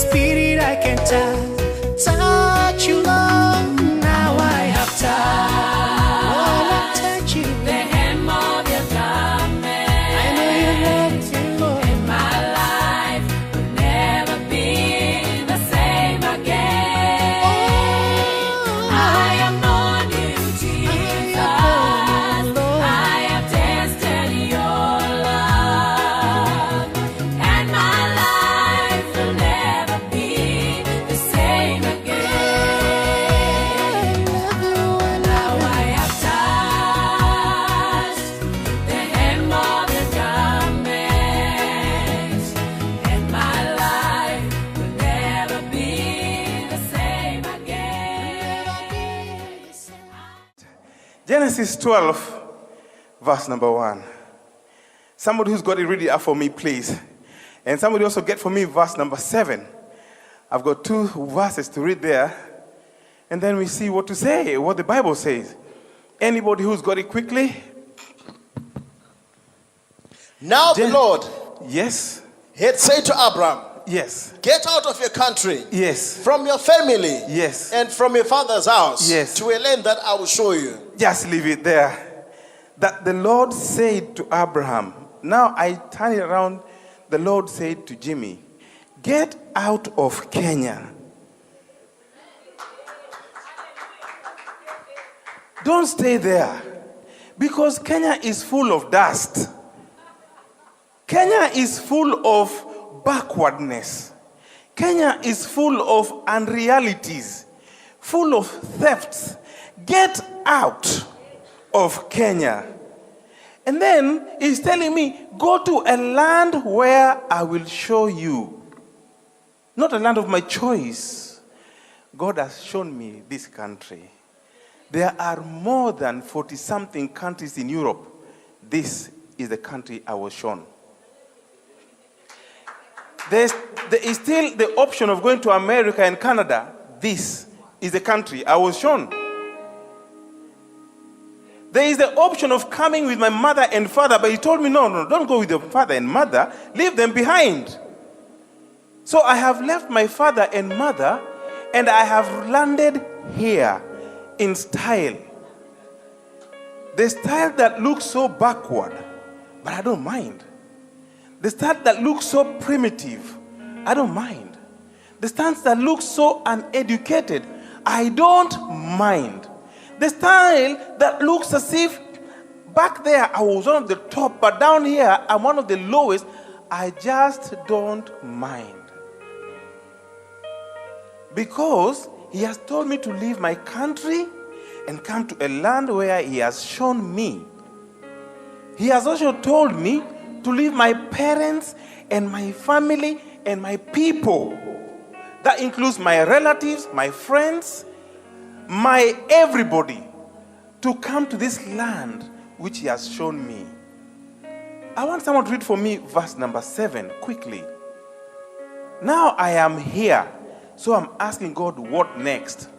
spirit I can touch you, Lord. Now I have touched. Lord, I touch you. The hem of your garment. I know you love me, Lord. And my life will never be the same again. I have known you, Jesus. I have tasted your love. And my life will never be the same again. Now I have touched the hem of your garment, and my life will never be the same again. Genesis 12, verse number 1. Somebody who's got it, read it up for me, please. And somebody also get for me verse number 7. I've got 2 verses to read there. And then we see what to say, what the Bible says. Anybody who's got it quickly? Now the Lord Yes. had said to Abram, Yes. get out of your country, Yes. from your family, Yes. and from your father's house, Yes. to a land that I will show you. Just leave it there. That the Lord said to Abraham. Now I turn it around. The Lord said to Jimmy, get out of Kenya. Don't stay there. Because Kenya is full of dust. Kenya is full of backwardness. Kenya is full of unrealities, full of thefts. Get out of Kenya. And then he's telling me, go to a land where I will show you. Not a land of my choice. God has shown me this country. There are more than 40-something countries in Europe. This is the country I was shown. There is still the option of going to America and Canada. This is the country I was shown. There is the option of coming with my mother and father, but he told me, no, don't go with your father and mother. Leave them behind. So I have left my father and mother, and I have landed here in style. The style that looks so backward, but I don't mind. The style that looks so primitive, I don't mind. The style that looks so uneducated, I don't mind. The style that looks as if back there I was one of the top, but down here I'm one of the lowest, I just don't mind. Because he has told me to leave my country and come to a land where he has shown me. He has also told me to leave my parents and my family and my people. That includes my relatives, my friends, my everybody, to come to this land which he has shown me. I want someone to read for me verse number 7 quickly. Now I am here, so I'm asking God, what next?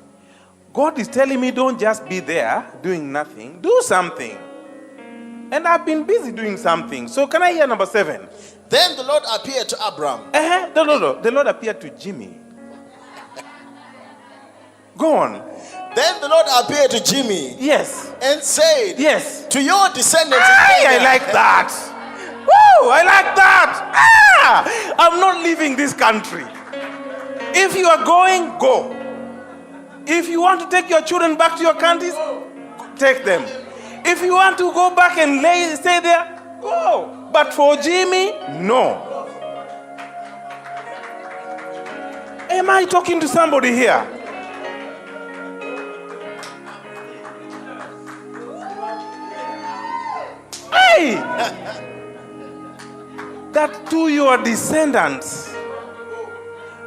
God is telling me, don't just be there doing nothing, do something. And I've been busy doing something. So can I hear number 7? Then the Lord appeared to Abram. No. The Lord appeared to Jimmy. Go on. Then the Lord appeared to Jimmy. Yes. And said, Yes. to your descendants. I like that. Woo, I like that. I'm not leaving this country. If you are going, go. If you want to take your children back to your countries, take them. If you want to go back and stay there, go. But for Jimmy, no. Am I talking to somebody here? Hey! That to your descendants.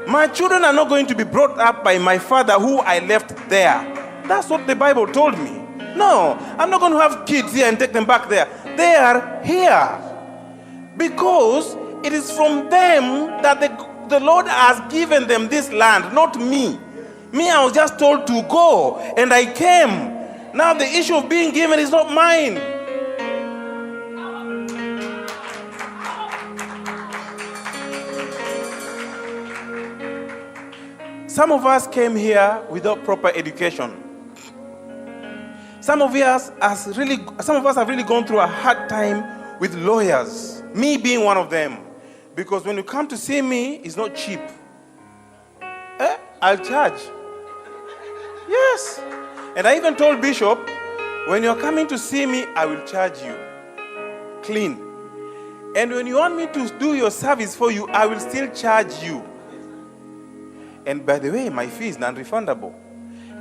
My children are not going to be brought up by my father who I left there. That's what the Bible told me. No, I'm not going to have kids here and take them back there. They are here. Because it is from them that the Lord has given them this land, not me. Me, I was just told to go, and I came. Now the issue of being given is not mine. Some of us came here without proper education. Some of us have really gone through a hard time with lawyers. Me being one of them. Because when you come to see me, it's not cheap. I'll charge. Yes. And I even told Bishop, when you're coming to see me, I will charge you. Clean. And when you want me to do your service for you, I will still charge you. And by the way, my fee is non-refundable.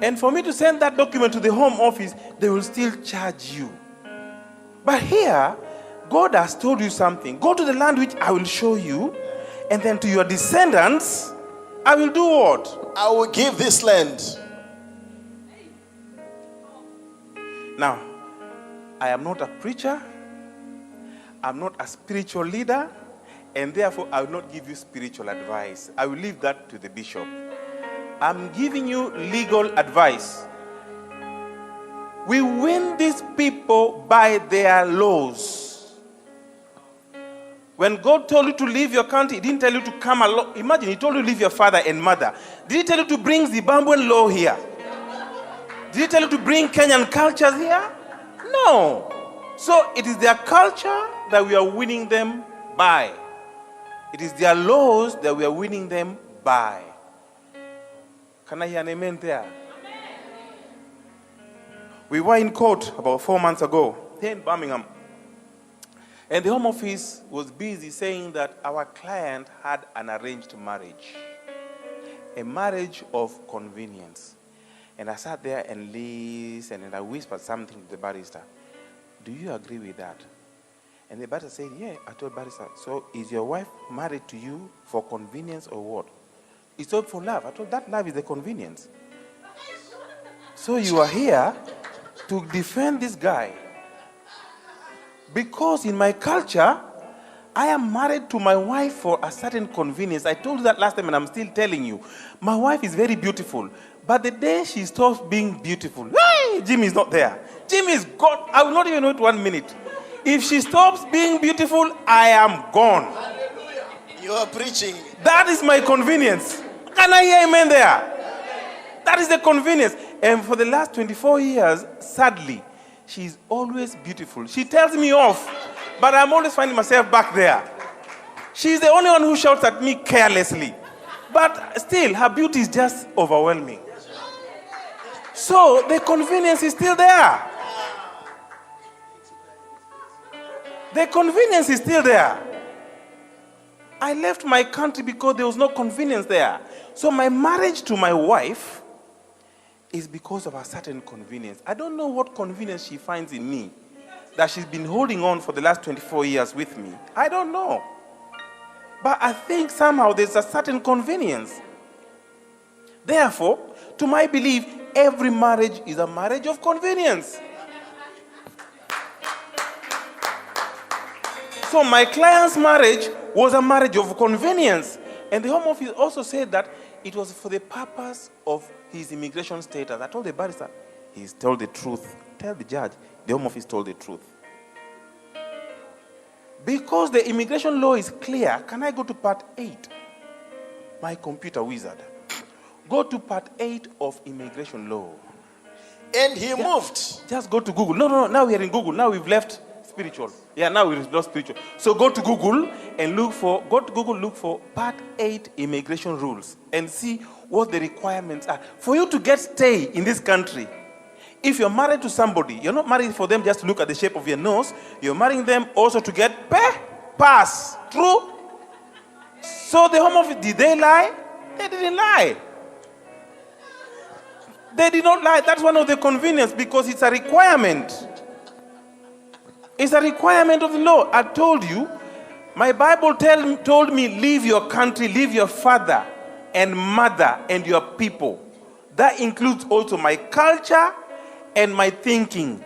And for me to send that document to the Home Office, they will still charge you. But here, God has told you something. Go to the land which I will show you, and then to your descendants, I will do what? I will give this land. Now, I am not a preacher. I'm not a spiritual leader. And therefore, I will not give you spiritual advice. I will leave that to the bishop. I'm giving you legal advice. We win these people by their laws. When God told you to leave your country, He didn't tell you to come along. Imagine, He told you to leave your father and mother. Did He tell you to bring Zimbabwean law here? Did He tell you to bring Kenyan cultures here? No. So it is their culture that we are winning them by. It is their laws that we are winning them by. Can I hear an amen there? Amen. We were in court about 4 months ago here in Birmingham. And the Home Office was busy saying that our client had an arranged marriage. A marriage of convenience. And I sat there and listened and I whispered something to the barrister. Do you agree with that? And the barrister said, yeah. I told barrister, so is your wife married to you for convenience or what? He said, for love. I told, that love is the convenience. So you are here to defend this guy. Because in my culture, I am married to my wife for a certain convenience. I told you that last time and I'm still telling you. My wife is very beautiful. But the day she stops being beautiful, hey, Jimmy is not there. Jimmy is gone. I will not even wait 1 minute. If she stops being beautiful, I am gone. Hallelujah. You are preaching. That is my convenience. Can I hear amen there? That is the convenience. And for the last 24 years, sadly, she is always beautiful. She tells me off, but I'm always finding myself back there. She's the only one who shouts at me carelessly. But still, her beauty is just overwhelming. So the convenience is still there. The convenience is still there. I left my country because there was no convenience there. So my marriage to my wife is because of a certain convenience. I don't know what convenience she finds in me that she's been holding on for the last 24 years with me. I don't know. But I think somehow there's a certain convenience. Therefore, to my belief, every marriage is a marriage of convenience. So my client's marriage was a marriage of convenience. And the Home Office also said that it was for the purpose of his immigration status. I told the barrister, he's told the truth. Tell the judge, the Home Office told the truth. Because the immigration law is clear, can I go to part 8? My computer wizard. Go to part 8 of immigration law. And he moved. Just go to Google. No. Now we are in Google. Now we've left spiritual. Yeah, now we've lost spiritual. So go to Google and look for part 8 immigration rules and see what the requirements are. For you to get stay in this country, if you're married to somebody, you're not married for them just to look at the shape of your nose. You're marrying them also to get pass. True? So the Home Office, did they lie? They didn't lie. They did not lie. That's one of the convenience because it's a requirement. It's a requirement of the law. I told you, my Bible told me, leave your country, leave your father and mother and your people. That includes also my culture and my thinking.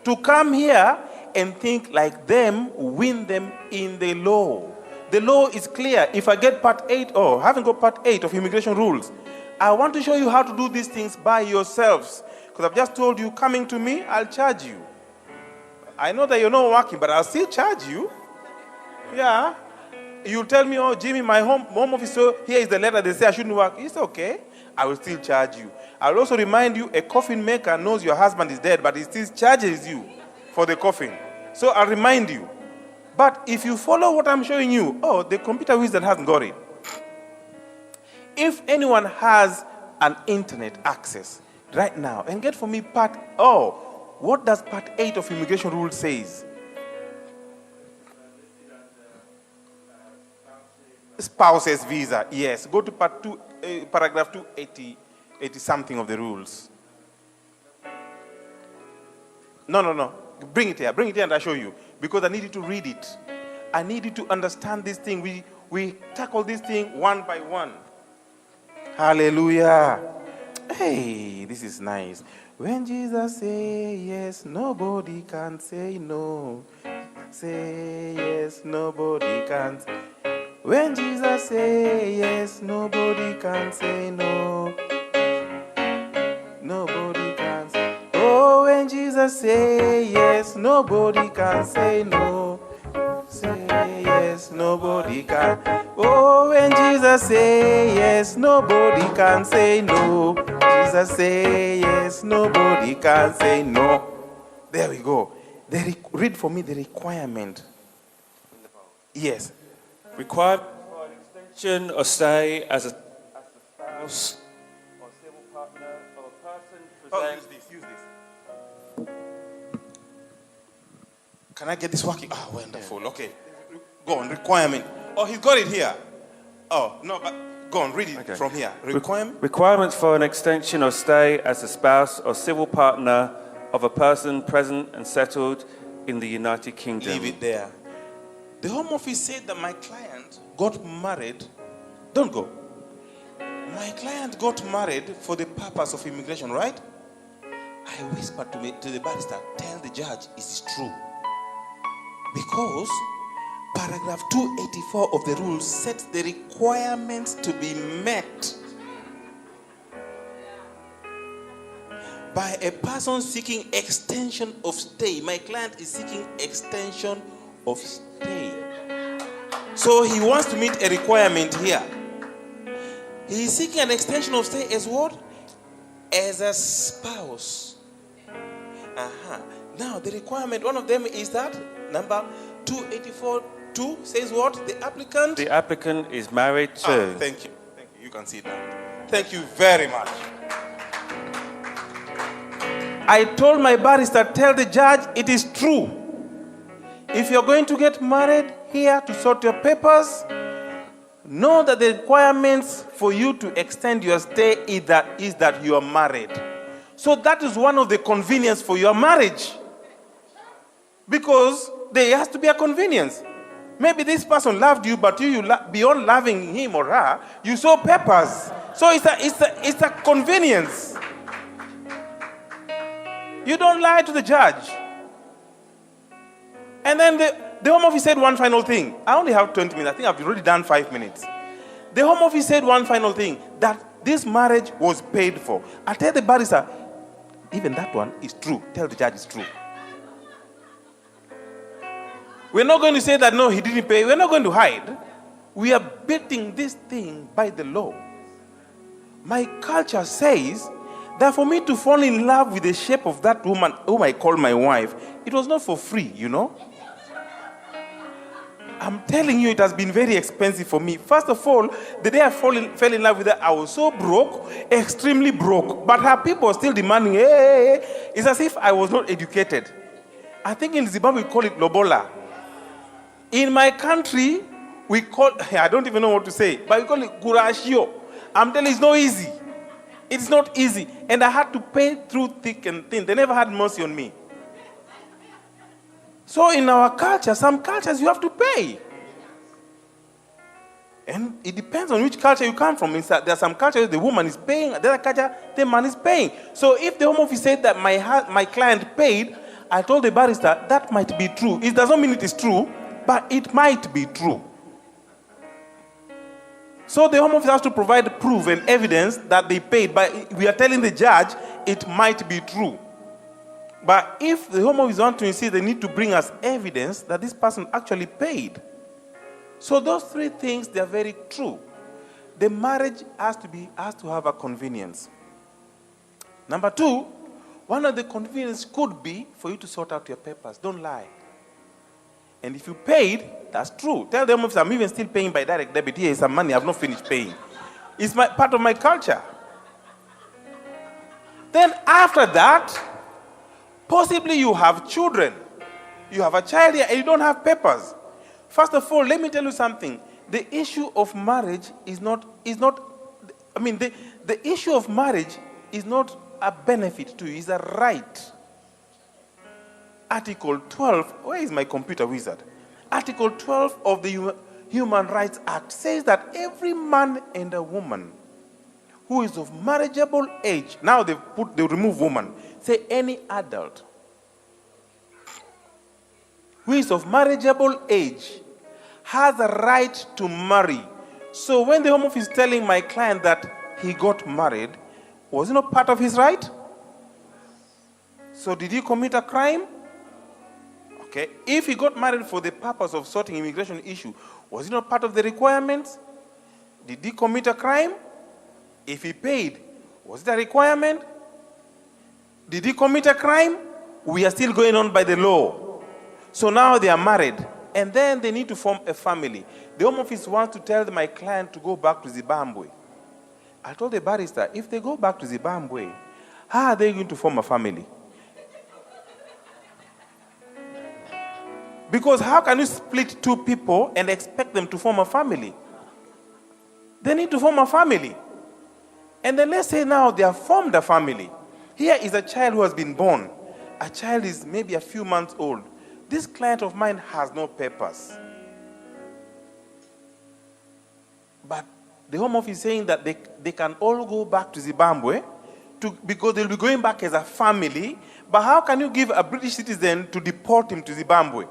To come here and think like them, win them in the law. The law is clear. If I get part 8, haven't got part 8 of immigration rules, I want to show you how to do these things by yourselves. Because I've just told you, coming to me, I'll charge you. I know that you're not working, but I'll still charge you. Yeah. You'll tell me, Jimmy, my home office, so here is the letter. They say I shouldn't work. It's okay. I will still charge you. I will also remind you, a coffin maker knows your husband is dead, but he still charges you for the coffin. So I'll remind you. But if you follow what I'm showing you, the computer wizard hasn't got it. If anyone has an internet access right now, and get for me what does part 8 of immigration rule says? Spouse's visa, yes. Go to part 2, paragraph 280, 80 something of the rules. No. Bring it here and I'll show you. Because I need you to read it. I need you to understand this thing. We tackle this thing one by one. Hallelujah. Hey, this is nice. When Jesus say yes, nobody can say no. Say yes, nobody can. When Jesus say yes, nobody can say no. Nobody can say. Oh, when Jesus say yes, nobody can say no. Say yes, nobody can. Oh, when Jesus say yes, nobody can say no. Jesus say yes, nobody can say no. There we go. Read for me the requirement. Yes. Requirement for an extension or stay as a spouse or civil partner of a person present. Use this. Can I get this working? Wonderful. Okay. Go on, requirement. He's got it here. No, but go on, read it from here. Requirements for an extension or stay as a spouse or civil partner of a person present and settled in the United Kingdom. Leave it there. The Home Office said that my client got married. Don't go. My client got married for the purpose of immigration, right? I whispered to the barrister, tell the judge it is true. Because paragraph 284 of the rules sets the requirements to be met by a person seeking extension of stay. My client is seeking extension of stay. So he wants to meet a requirement here. He is seeking an extension of stay as what? As a spouse. Now the requirement, one of them is that number 284.2 says what? The applicant is married to. Thank you. You can see that. Thank you very much. I told my barrister, tell the judge it is true. If you're going to get married here to sort your papers, know that the requirements for you to extend your stay is that you are married. So that is one of the convenience for your marriage. Because there has to be a convenience. Maybe this person loved you, but beyond loving him or her, you saw papers. So it's a convenience. You don't lie to the judge. And then the Home Office said one final thing. I only have 20 minutes. I think I've already done 5 minutes. The Home Office said one final thing, that this marriage was paid for. I tell the barrister, even that one is true. Tell the judge it's true. We're not going to say that, no, he didn't pay. We're not going to hide. We are beating this thing by the law. My culture says that for me to fall in love with the shape of that woman whom I call my wife, it was not for free, you know. I'm telling you, it has been very expensive for me. First of all, the day I fell in love with her, I was so broke, extremely broke. But her people are still demanding, hey. It's as if I was not educated. I think in Zimbabwe we call it lobola. In my country, we call, I don't even know what to say, but we call it gurashio. I'm telling you, it's not easy. It's not easy. And I had to pay through thick and thin. They never had mercy on me. So in our culture, some cultures you have to pay. And it depends on which culture you come from. There are some cultures the woman is paying, the other culture the man is paying. So if the Home Office said that my client paid, I told the barrister that might be true. It doesn't mean it is true, but it might be true. So the Home Office has to provide proof and evidence that they paid, but we are telling the judge it might be true. But if the Home Office want to insist, they need to bring us evidence that this person actually paid. So those three things, they are very true. the marriage has to have a convenience. Number two, one of the convenience could be for you to sort out your papers. Don't lie. And if you paid, that's true. Tell them if I'm even still paying by direct debit. Here is some money I've not finished paying. It's part of my culture. Then after that, possibly you have children. You have a child here and you don't have papers. First of all, let me tell you something. The issue of marriage is not, the issue of marriage is not a benefit to you, it's a right. Article 12, where is my computer wizard? Article 12 of the Human Rights Act says that every man and a woman who is of marriageable age, now they remove woman, say any adult who is of marriageable age has a right to marry. So when the Home Office is telling my client that he got married, was it not part of his right? So did he commit a crime? Okay. If he got married for the purpose of sorting immigration issue, was it not part of the requirements? Did he commit a crime? If he paid, was it a requirement? Did he commit a crime? We are still going on by the law. So now they are married, and then they need to form a family. The Home Office wants to tell my client to go back to Zimbabwe. I told the barrister, if they go back to Zimbabwe, how are they going to form a family? Because how can you split two people and expect them to form a family? They need to form a family. And then let's say now they have formed a family. Here is a child who has been born. A child is maybe a few months old. This client of mine has no papers. But the Home Office is saying that they can all go back to Zimbabwe because they'll be going back as a family. But how can you give a British citizen to deport him to Zimbabwe?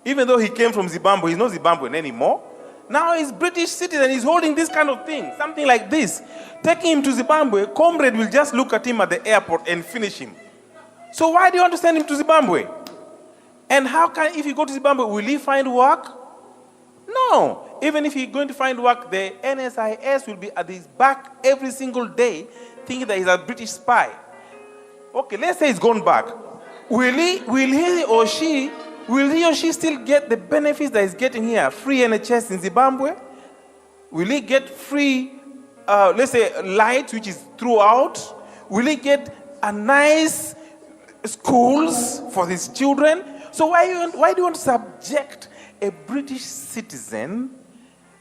Even though he came from Zimbabwe, he's not Zimbabwean anymore. Now he's British citizen, he's holding this kind of thing, something like this. Taking him to Zimbabwe, comrade will just look at him at the airport and finish him. So why do you want to send him to Zimbabwe? And how can, if you go to Zimbabwe, will he find work? No. Even if he's going to find work, the NSIS will be at his back every single day, thinking that he's a British spy. Okay, let's say he's gone back. Will he or she still get the benefits that he's getting here? Free NHS in Zimbabwe? Will he get free, let's say, light, which is throughout? Will he get a nice schools for his children? So why do you want to subject a British citizen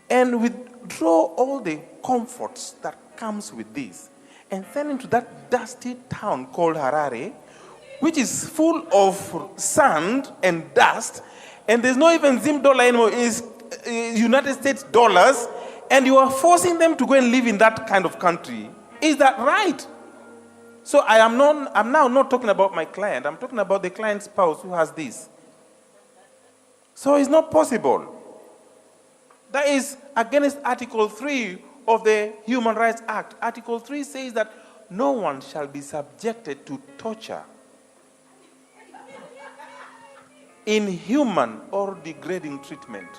and withdraw all the comforts that comes with this and send him to that dusty town called Harare, which is full of sand and dust, and there's no even Zim dollar anymore, it's United States dollars, and you are forcing them to go and live in that kind of country? Is that right? So I'm now not talking about my client, I'm talking about the client's spouse who has this. So it's not possible. That is against Article 3 of the Human Rights Act. Article 3 says that no one shall be subjected to torture, inhuman or degrading treatment.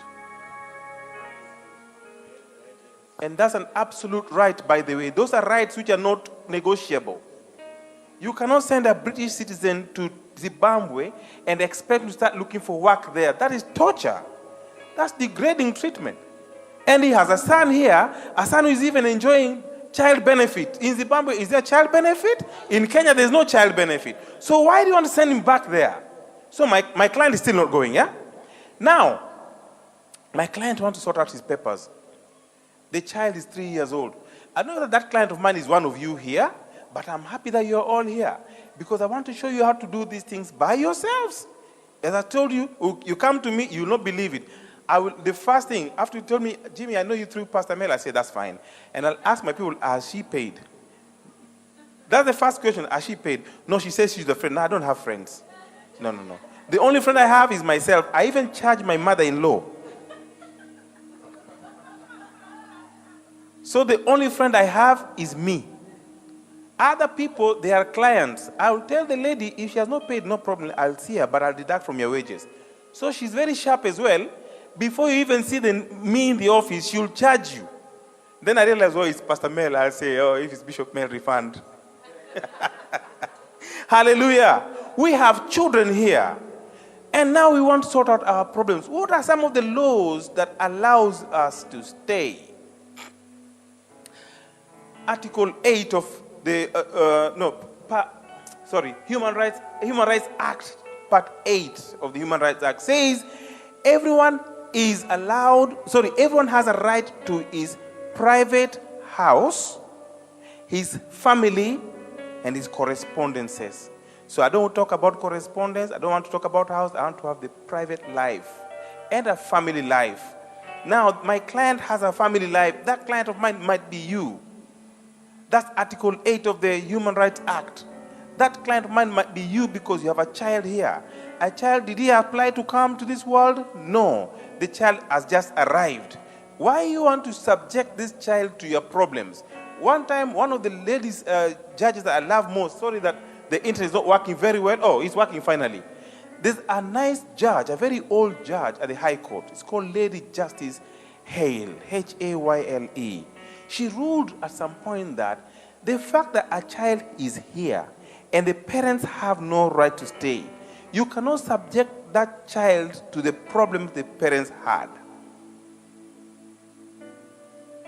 And that's an absolute right, by the way. Those are rights which are not negotiable. You cannot send a British citizen to Zimbabwe and expect to start looking for work there. That is torture. That's degrading treatment. And he has a son here, a son who is even enjoying child benefit. In Zimbabwe, is there child benefit? In Kenya, there's no child benefit. So why do you want to send him back there? So my client is still not going, yeah? Now, my client wants to sort out his papers. The child is 3 years old. I know that client of mine is one of you here, but I'm happy that you're all here because I want to show you how to do these things by yourselves. As I told you, you come to me, you will not believe it. The first thing, after you told me, Jimmy, I know you through Pastor Mel, I said, that's fine. And I'll ask my people, has she paid? That's the first question, has she paid? No, she says she's a friend. No, I don't have friends. No. The only friend I have is myself. I even charge my mother-in-law. So the only friend I have is me. Other people, they are clients. I will tell the lady, if she has not paid, no problem, I'll see her, but I'll deduct from your wages. So she's very sharp as well. Before you even see me in the office, she'll charge you. Then I realized, oh, it's Pastor Mel. I'll say, oh, if it's Bishop Mel, refund. Hallelujah. We have children here. And now we want to sort out our problems. What are some of the laws that allows us to stay? Article 8 of the, Human Rights Act, Part 8 of the Human Rights Act says everyone has a right to his private house, his family, and his correspondences. So I don't talk about correspondence. I don't want to talk about house. I want to have the private life and a family life. Now, my client has a family life. That client of mine might be you. That's Article 8 of the Human Rights Act. That client of mine might be you because you have a child here. A child, did he apply to come to this world? No. The child has just arrived. Why you want to subject this child to your problems? One time, one of the ladies, judges that I love most, sorry that the internet is not working very well. Oh, it's working finally. There's a nice judge, a very old judge at the High Court. It's called Lady Justice Hale, Hayle. She ruled at some point that the fact that a child is here and the parents have no right to stay, you cannot subject that child to the problems the parents had.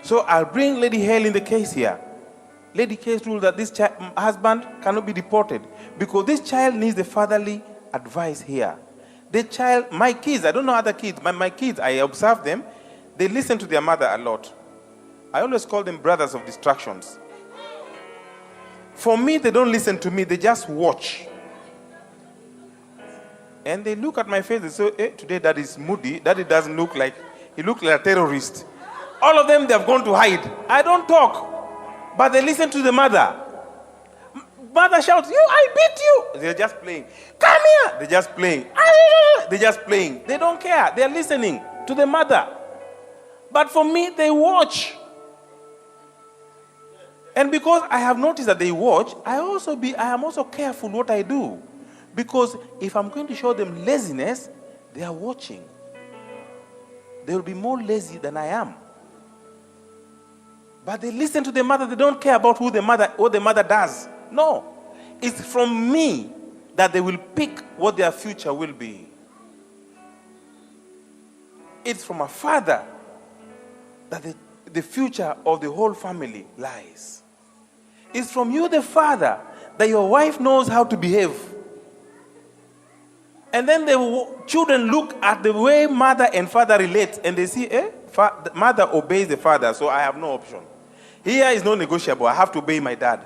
So I'll bring Lady Hale in the case here. Lady Case ruled that this husband cannot be deported because this child needs the fatherly advice here. The child, my kids, I don't know other kids, my kids, I observe them, they listen to their mother a lot. I always call them brothers of distractions. For me, they don't listen to me, they just watch. And they look at my face, they say, today Daddy is moody, Daddy doesn't look like, he looks like a terrorist. All of them, they have gone to hide. I don't talk. But they listen to the mother. Mother shouts, I beat you. They're just playing. Come here. They're just playing. They're just playing. They don't care. They're listening to the mother. But for me, they watch. And because I have noticed that they watch, I am also careful what I do. Because if I'm going to show them laziness, they are watching. They will be more lazy than I am. But they listen to the mother. They don't care about what the mother does. No. It's from me that they will pick what their future will be. It's from a father that the future of the whole family lies. It's from you, the father, that your wife knows how to behave. And then the children look at the way mother and father relate and they see, mother obeys the father, so I have no option. Here is not negotiable. I have to obey my dad.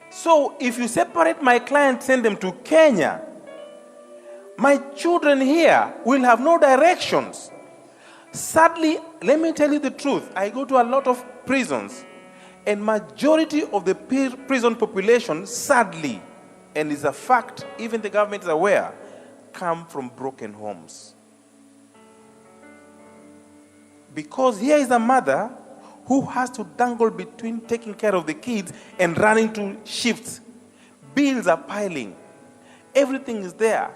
So if you separate my client, send them to Kenya, my children here will have no directions. Sadly, let me tell you the truth. I go to a lot of prisons, and majority of the prison population, sadly, and it's a fact, even the government is aware, come from broken homes. Because here is a mother who has to dangle between taking care of the kids and running to shifts. Bills are piling. Everything is there.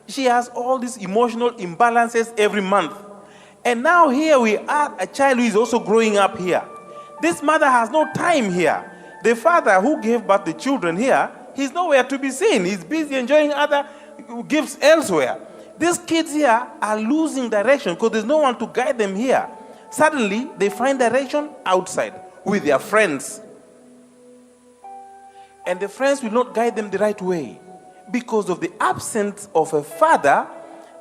She has all these emotional imbalances every month. And now here we are, a child who is also growing up here. This mother has no time here. The father who gave birth to the children here, he's nowhere to be seen. He's busy enjoying other gifts elsewhere. These kids here are losing direction because there's no one to guide them here. Suddenly, they find direction outside with their friends. And the friends will not guide them the right way. Because of the absence of a father,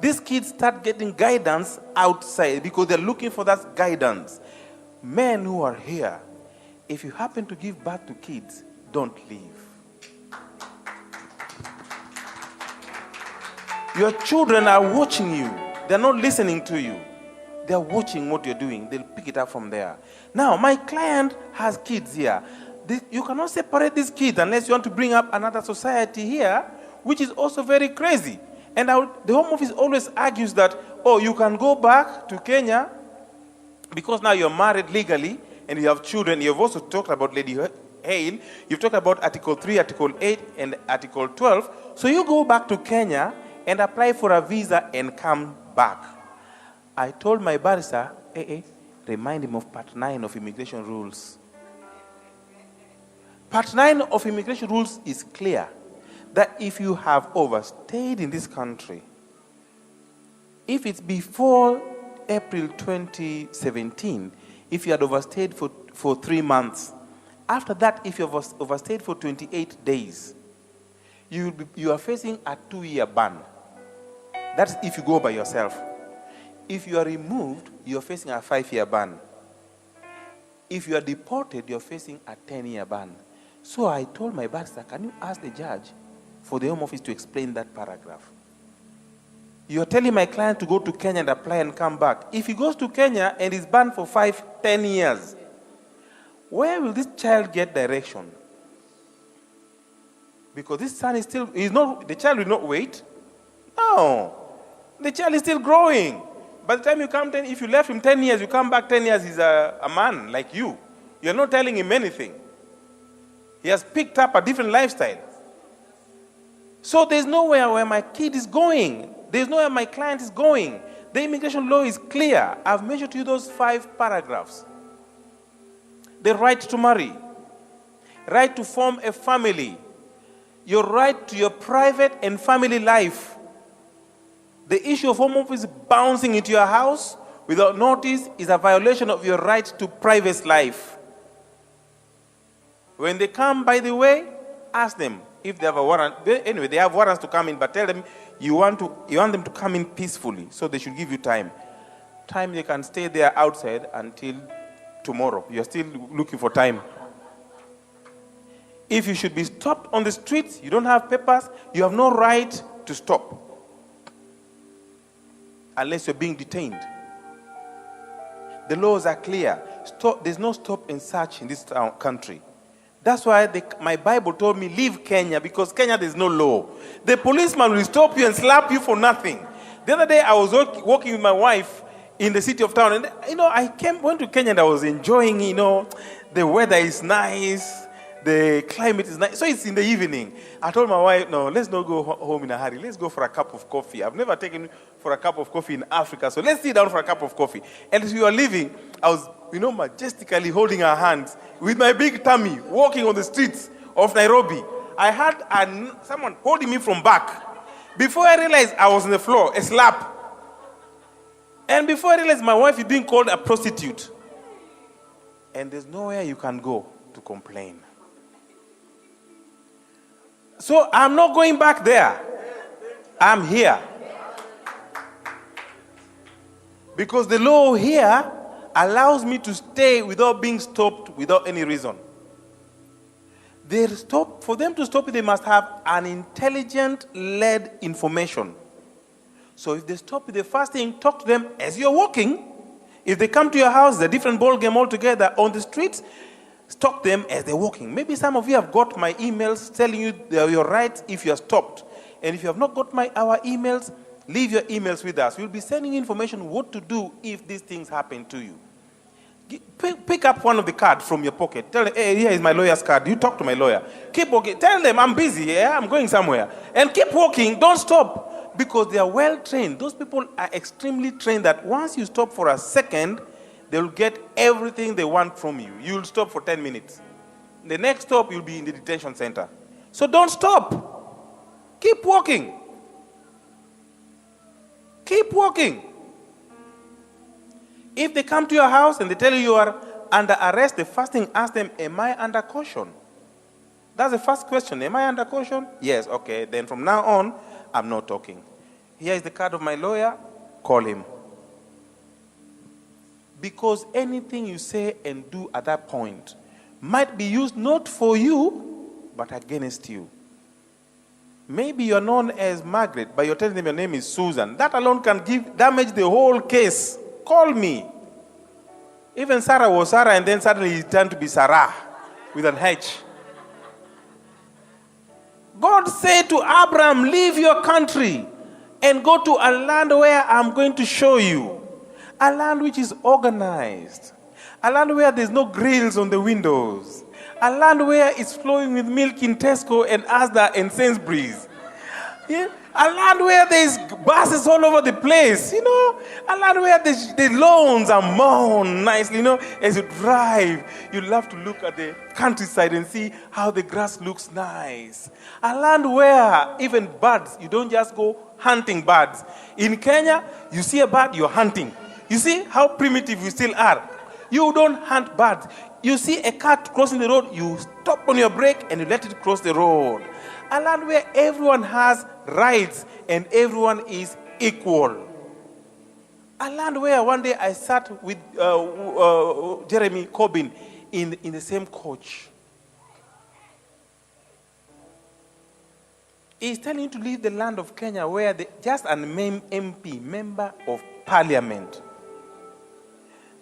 these kids start getting guidance outside because they're looking for that guidance. Men who are here, if you happen to give birth to kids, don't leave. Your children are watching you. They're not listening to you. They're watching what you're doing. They'll pick it up from there. Now, my client has kids here. You cannot separate these kids unless you want to bring up another society here, which is also very crazy. And the Home Office always argues that, you can go back to Kenya because now you're married legally and you have children. You've also talked about Lady Hale. You've talked about Article 3, Article 8, and Article 12. So you go back to Kenya and apply for a visa and come back. I told my barrister, remind him of Part 9 of immigration rules. Part 9 of immigration rules is clear that if you have overstayed in this country, if it's before April 2017, if you had overstayed for 3 months, after that, if you have overstayed for 28 days, you are facing a 2-year ban. That's if you go by yourself. If you are removed, you are facing a 5-year ban. If you are deported, you are facing a 10-year ban. So I told my barrister, can you ask the judge for the Home Office to explain that paragraph? You are telling my client to go to Kenya and apply and come back. If he goes to Kenya and is banned for 10 years, where will this child get direction? Because this son is still, the child will not wait. No. The child is still growing. By the time you come, if you left him 10 years, you come back 10 years, he's a man like you. You're not telling him anything. He has picked up a different lifestyle. So there's nowhere where my kid is going. There's nowhere my client is going. The immigration law is clear. I've mentioned to you those 5 paragraphs. The right to marry, right to form a family, your right to your private and family life. The issue of Home Office bouncing into your house without notice is a violation of your right to private life. When they come, by the way, ask them if they have a warrant. Anyway, they have warrants to come in, but tell them you want them to come in peacefully, so they should give you time. Time they can stay there outside until tomorrow. You're still looking for time. If you should be stopped on the streets, you don't have papers, you have no right to stop unless you're being detained. The laws are clear. There's no stop and search in this country. That's why my Bible told me, leave Kenya, because Kenya there's no law. The policeman will stop you and slap you for nothing. The other day I was walking with my wife in the city of town, and I went to Kenya and I was enjoying, the weather is nice, the climate is nice. So it's in the evening. I told my wife, no, let's not go home in a hurry. Let's go for a cup of coffee. I've never taken for a cup of coffee in Africa, so let's sit down for a cup of coffee. And as we were leaving, I was, majestically holding her hands with my big tummy, walking on the streets of Nairobi. I had someone holding me from back. Before I realized I was on the floor, a slap. And before I realized my wife is being called a prostitute. And there's nowhere you can go to complain. So I'm not going back there. I'm here. Because the law here allows me to stay without being stopped without any reason. For them to stop you, they must have an intelligent-led information. So if they stop you, the first thing, talk to them as you're walking. If they come to your house, it's a different ball game altogether. On the streets, stop them as they're walking. Maybe some of you have got my emails telling you your rights if you're stopped. And if you have not got our emails, leave your emails with us. We'll be sending information what to do if these things happen to you. Pick up one of the cards from your pocket. Tell them, hey, here is my lawyer's card. You talk to my lawyer. Keep walking. Tell them, I'm busy. Yeah, I'm going somewhere. And keep walking. Don't stop. Because they are well trained. Those people are extremely trained that once you stop for a second, they will get everything they want from you. You will stop for 10 minutes. The next stop, you'll be in the detention center. So don't stop. Keep walking. Keep walking. If they come to your house and they tell you are under arrest, the first thing, ask them, am I under caution? That's the first question. Am I under caution? Yes, okay. Then from now on, I'm not talking. Here is the card of my lawyer. Call him. Because anything you say and do at that point might be used not for you, but against you. Maybe you're known as Margaret, but you're telling them your name is Susan. That alone can damage the whole case. Call me. Even Sarah was Sarah, and then suddenly it turned to be Sarah with an H. God said to Abraham, leave your country and go to a land where I'm going to show you. A land which is organized. A land where there's no grills on the windows. A land where it's flowing with milk in Tesco and Asda and Sainsbury's. Yeah? A land where there's buses all over the place, you know. A land where the lawns are mown nicely, you know. As you drive, you love to look at the countryside and see how the grass looks nice. A land where even birds, you don't just go hunting birds. In Kenya, you see a bird, you're hunting. You see how primitive we still are. You don't hunt birds. You see a cat crossing the road, you stop on your brake and you let it cross the road. A land where everyone has rights and everyone is equal. A land where one day I sat with Jeremy Corbyn in the same coach. He's telling you to leave the land of Kenya where just an MP, member of parliament,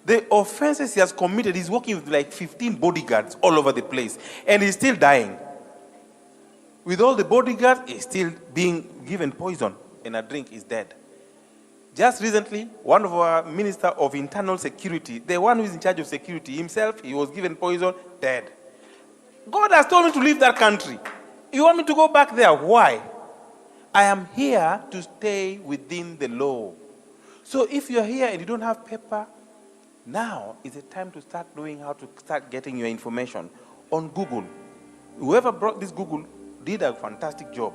the offenses he has committed, he's working with like 15 bodyguards all over the place, and he's still dying. With all the bodyguards, he's still being given poison, and a drink is dead. Just recently, one of our minister of internal security, the one who is in charge of security himself, he was given poison, dead. God has told me to leave that country. You want me to go back there? Why? I am here to stay within the law. So if you're here and you don't have paper, now is the time to start knowing how to start getting your information on Google. Whoever brought this Google did a fantastic job,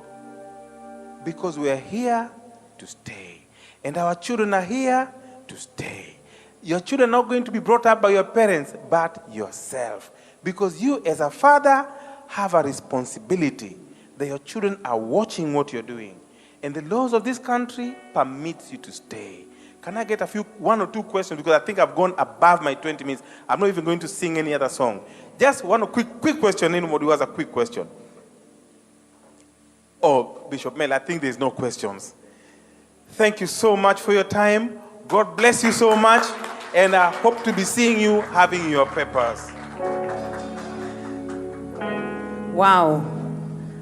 because we are here to stay. And our children are here to stay. Your children are not going to be brought up by your parents, but yourself. Because you as a father have a responsibility that your children are watching what you're doing. And the laws of this country permits you to stay. Can I get one or two questions? Because I think I've gone above my 20 minutes. I'm not even going to sing any other song. Just one quick question. Anybody who has a quick question? Oh, Bishop Mel, I think there's no questions. Thank you so much for your time. God bless you so much. And I hope to be seeing you having your papers. Wow.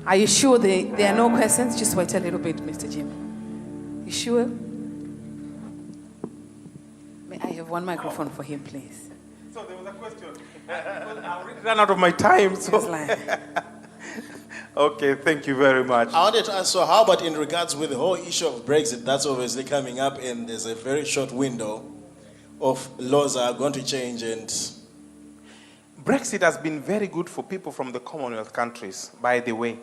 Are you sure there are no questions? Just wait a little bit, Mr. Jim. You sure? May I have one microphone for him, please? So there was a question. I already ran out of my time. So. Okay, thank you very much. I wanted to ask, so how about in regards with the whole issue of Brexit? That's obviously coming up, and there's a very short window of laws that are going to change. And Brexit has been very good for people from the Commonwealth countries, by the way.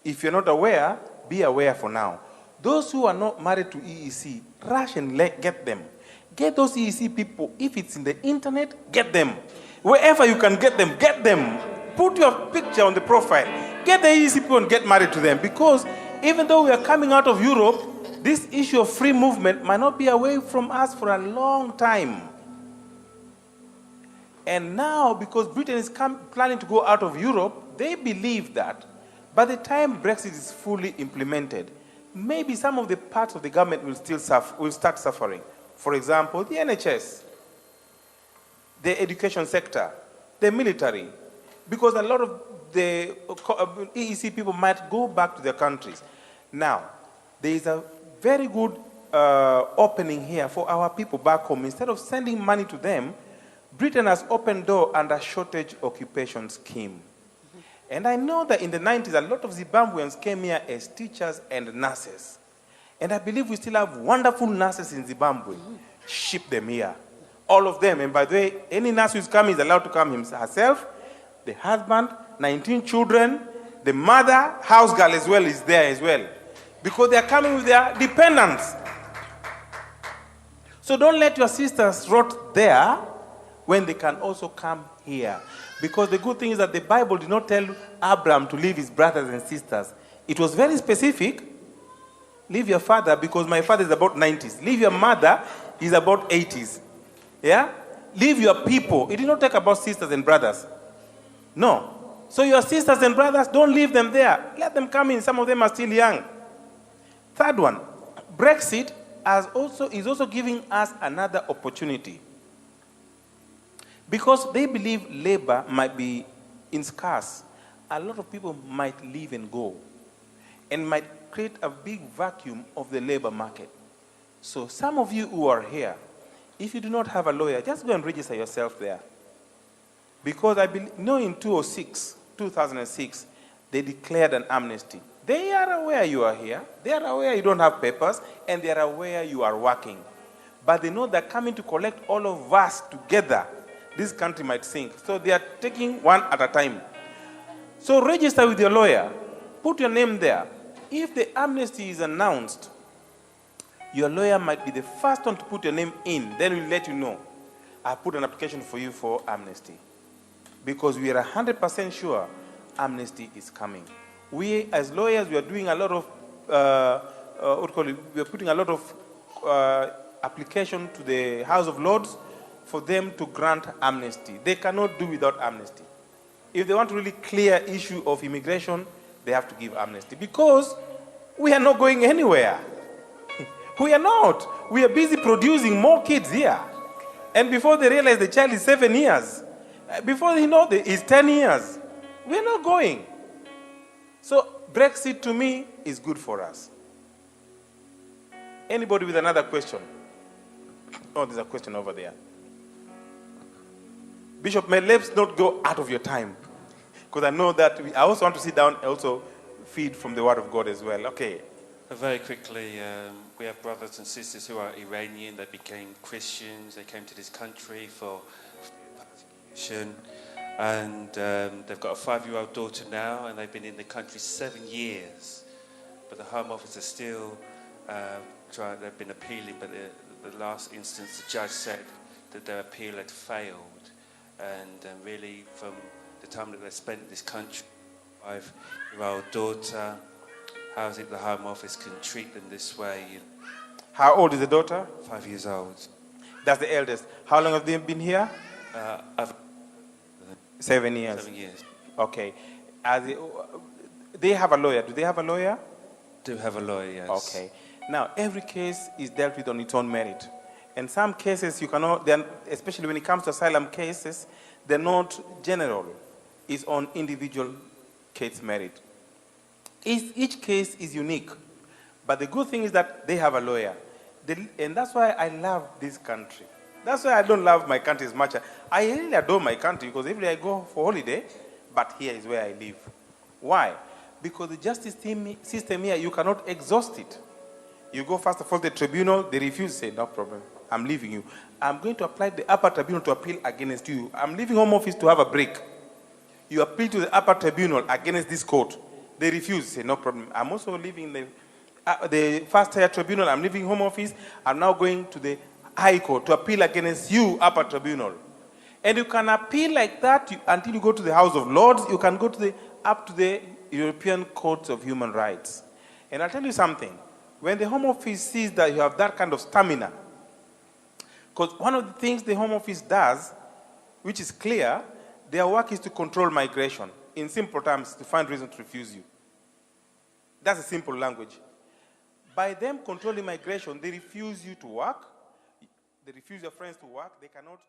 If you're not aware, be aware for now. Those who are not married to EEC, rush and get them. Get those EEC people. If it's in the internet, get them. Wherever you can get them, get them. Put your picture on the profile. Get the EEC people and get married to them. Because even though we are coming out of Europe, this issue of free movement might not be away from us for a long time. And now, because Britain is planning to go out of Europe, they believe that by the time Brexit is fully implemented, maybe some of the parts of the government will start suffering. For example, the NHS, the education sector, the military, because a lot of the EEC people might go back to their countries. Now, there is a very good opening here for our people back home. Instead of sending money to them, Britain has opened door under shortage occupation scheme. And I know that in the 90s, a lot of Zimbabweans came here as teachers and nurses. And I believe we still have wonderful nurses in Zimbabwe. Ship them here. All of them. And by the way, any nurse who is coming is allowed to come herself. The husband, 19 children, the mother, house girl as well is there as well. Because they are coming with their dependents. So don't let your sisters rot there when they can also come here. Because the good thing is that the Bible did not tell Abraham to leave his brothers and sisters. It was very specific. Leave your father, because my father is about 90s. Leave your mother, he's about 80s. Yeah? Leave your people. It did not talk about sisters and brothers. No. So your sisters and brothers, don't leave them there. Let them come in. Some of them are still young. Third one, Brexit is also giving us another opportunity. Because they believe labor might be in scarce, a lot of people might leave and go and might create a big vacuum of the labor market. So some of you who are here, if you do not have a lawyer, just go and register yourself there. Because I believe, in 2006, they declared an amnesty. They are aware you are here. They are aware you don't have papers, and they are aware you are working. But they know that coming to collect all of us together, this country might sink. So they are taking one at a time. So register with your lawyer. Put your name there. If the amnesty is announced, your lawyer might be the first one to put your name in. Then we'll let you know. I put an application for you for amnesty. Because we are 100% sure amnesty is coming. We, as lawyers, we are doing a lot of, we are putting a lot of application to the House of Lords for them to grant amnesty. They cannot do without amnesty. If they want to really clear issue of immigration, they have to give amnesty. Because we are not going anywhere. We are not. We are busy producing more kids here. And before they realize the child is 7 years, before they know he's 10 years, we are not going. So Brexit to me is good for us. Anybody with another question? Oh, there's a question over there. Bishop, may let's not go out of your time. Because I know that I also want to sit down and also feed from the Word of God as well. Okay. Very quickly, we have brothers and sisters who are Iranian that became Christians. They came to this country for persecution. And they've got a 5-year-old daughter now, and they've been in the country 7 years. But the Home Office is still they've been appealing, but the last instance, the judge said that their appeal had failed. And really, from the time that they spent in this country, 5-year-old daughter, how is it the Home Office can treat them this way? How old is the daughter? 5 years old. That's the eldest. How long have they been here? 7 years. 7 years. Okay. They have a lawyer. Do they have a lawyer? Do have a lawyer, yes. Okay. Now, every case is dealt with on its own merit. And some cases you cannot, especially when it comes to asylum cases, they're not general. It's on individual case merit. Each case is unique. But the good thing is that they have a lawyer. And that's why I love this country. That's why I don't love my country as much. I really adore my country because every day I go for holiday, but here is where I live. Why? Because the justice system here, you cannot exhaust it. You go first of all to the tribunal, they refuse, say, no problem, I'm leaving you. I'm going to apply the upper tribunal to appeal against you. I'm leaving Home Office to have a break. You appeal to the upper tribunal against this court. They refuse, say, no problem. I'm also leaving the first tier tribunal. I'm leaving Home Office. I'm now going to the High Court to appeal against you, upper tribunal. And you can appeal like that until you go to the House of Lords. You can go up to the European Court of Human Rights. And I'll tell you something. When the Home Office sees that you have that kind of stamina, because one of the things the Home Office does, which is clear, their work is to control migration. In simple terms, to find reason to refuse you. That's a simple language. By them controlling migration, they refuse you to work. They refuse your friends to work. They cannot